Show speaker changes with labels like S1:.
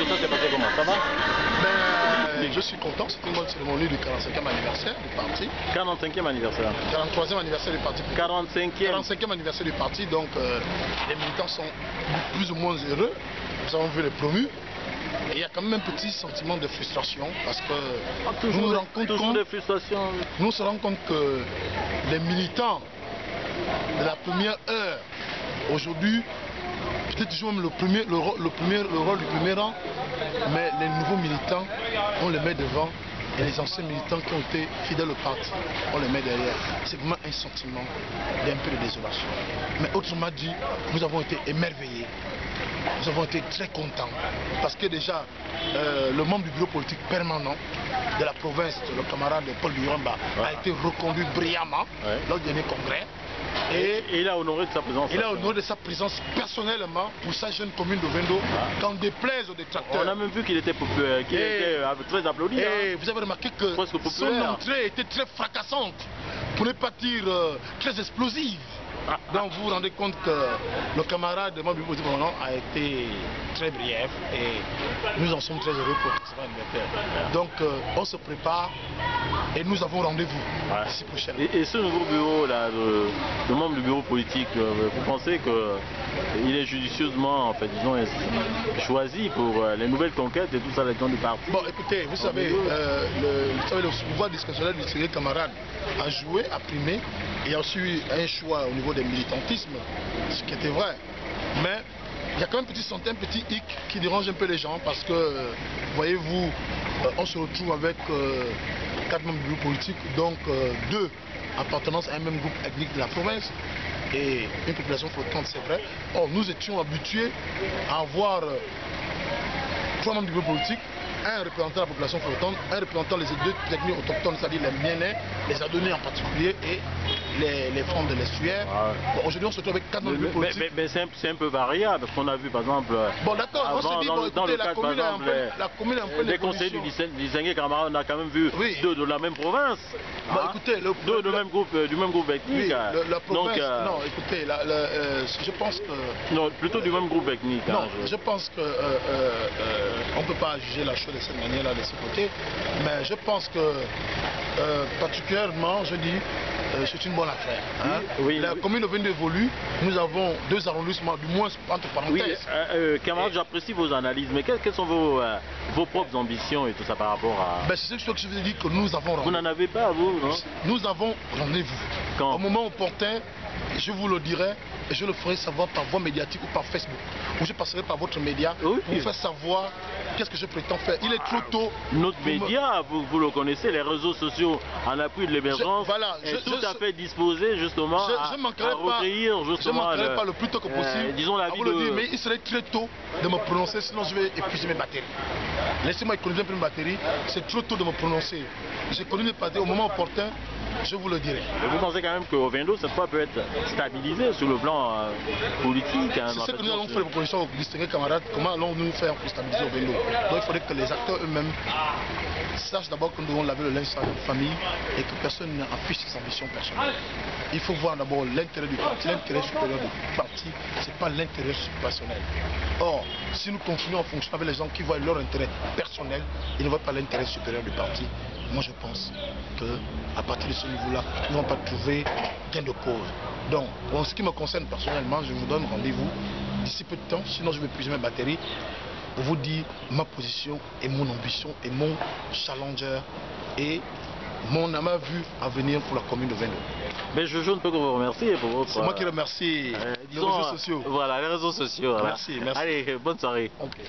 S1: ça s'est passé comment? Ça va?
S2: Ben, je suis content, c'est une bonne cérémonie du 45e anniversaire du parti.
S1: 45e anniversaire.
S2: 43e anniversaire du parti. 45e anniversaire du parti, donc les militants sont plus ou moins heureux. Nous avons vu les promus. Et il y a quand même un petit sentiment de frustration parce que nous nous rendons compte que les militants de la première heure, aujourd'hui, peut-être jouent même le rôle du premier rang, mais les nouveaux militants, on les met devant, et les anciens militants qui ont été fidèles au parti, on les met derrière. C'est vraiment un sentiment d'un peu de désolation. Mais autrement dit, nous avons été émerveillés, nous avons été très contents, parce que déjà, le membre du bureau politique permanent de la province, le camarade Paul Duramba, a été reconduit brillamment lors du dernier congrès. Et
S1: il a honoré de sa présence.
S2: Il a honoré de sa présence personnellement pour sa jeune commune de Vendo, qu'en déplaise aux détracteurs.
S1: On a même vu qu'il était populaire, qu'il était très applaudi.
S2: Et vous avez remarqué que son entrée était très fracassante, pour ne pas dire très explosive. Donc vous vous rendez compte que le camarade de membre du politique a été très brief et nous en sommes très heureux pour ce anniversaire. Donc on se prépare et nous avons rendez-vous ici prochainement.
S1: Et ce nouveau bureau là, le membre du bureau politique, vous pensez qu'il est judicieusement, en fait, disons, choisi pour les nouvelles conquêtes et tout ça là-dedans du parti?
S2: Bon, écoutez, vous savez, le pouvoir discrétionnaire du série camarade a joué, a primé, et il y a aussi eu un choix au niveau des militantismes, ce qui était vrai. Mais il y a quand même un petit hic qui dérange un peu les gens parce que, voyez-vous, on se retrouve avec 4 membres du groupe politique, donc 2 appartenance à un même groupe ethnique de la province et une population flottante, c'est vrai. Or, nous étions habitués à avoir 3 membres du groupe politique, un représentant la population flottante, un représentant les 2 techniques autochtones, c'est-à-dire les Mienais, les Adonais en particulier et les fonds de l'estuaire. Bon, aujourd'hui on se retrouve avec 4 membres du groupe politique.
S1: Mais c'est un peu variable, parce qu'on a vu par exemple...
S2: Bon d'accord, on se dit, bon, écoutez, la commune est un peu
S1: les conseillers du distingué camarade, on a quand même vu 2 de la même province.
S2: Bon, écoutez,
S1: 2 du même groupe ethnique.
S2: Oui, la province, non, écoutez, je pense que...
S1: Non, plutôt du même groupe ethnique.
S2: Non, je pense que on ne peut pas juger la chose de cette manière-là, de ce côté, mais je pense que particulièrement, je dis, c'est une bonne affaire. Hein? La commune de Vendo évolue, nous avons 2 arrondissements, du moins entre parenthèses.
S1: Oui, camarade, j'apprécie vos analyses, mais quelles sont vos propres ambitions et tout ça par rapport à...
S2: Ben, c'est ce que je vous ai dit, que nous avons rendez-vous.
S1: Vous n'en avez pas, vous, non?
S2: Nous avons rendez-vous.
S1: Quand?
S2: Au moment opportun, je vous le dirai et je le ferai savoir par voie médiatique ou par Facebook. Ou je passerai par votre média pour vous faire savoir qu'est-ce que je prétends faire. Il est trop tôt.
S1: Notre média, vous le connaissez, les réseaux sociaux en appui de l'émergence, est tout à fait disposé justement à recueillir justement...
S2: Je ne manquerai pas le plus tôt que possible.
S1: Disons la vie de...
S2: Mais il serait très tôt de me prononcer, sinon je vais épuiser mes batteries. Laissez-moi économiser un peu mes batteries. C'est trop tôt de me prononcer. J'ai connu mes batteries au moment opportun. Je vous le dirai.
S1: Mais vous pensez quand même que Vendo, cette fois, peut être stabilisé sur le plan politique? Hein,
S2: c'est ce que nous allons faire les propositions aux distingués camarades. Comment allons-nous faire pour stabiliser Vendo? Donc il faudrait que les acteurs eux-mêmes sachent d'abord que nous devons laver le linge sale de famille et que personne n'affiche ses ambitions personnelles. Il faut voir d'abord l'intérêt du parti, l'intérêt supérieur du parti, ce n'est pas l'intérêt personnel. Or, si nous continuons à fonctionner avec les gens qui voient leur intérêt personnel, ils ne voient pas l'intérêt supérieur du parti. Moi je pense qu'à partir de ce niveau-là, nous ne vont pas trouver gain de cause. Donc, en ce qui me concerne personnellement, je vous donne rendez-vous d'ici peu de temps, sinon je vais épuiser mes batteries, pour vous dire ma position et mon ambition et mon challenger et ma vue à venir pour la commune de Vendo.
S1: Mais je ne peux que vous remercier pour votre...
S2: C'est moi qui remercie les réseaux sociaux.
S1: Voilà, les réseaux sociaux.
S2: Merci, merci.
S1: Allez, bonne soirée.
S2: Okay.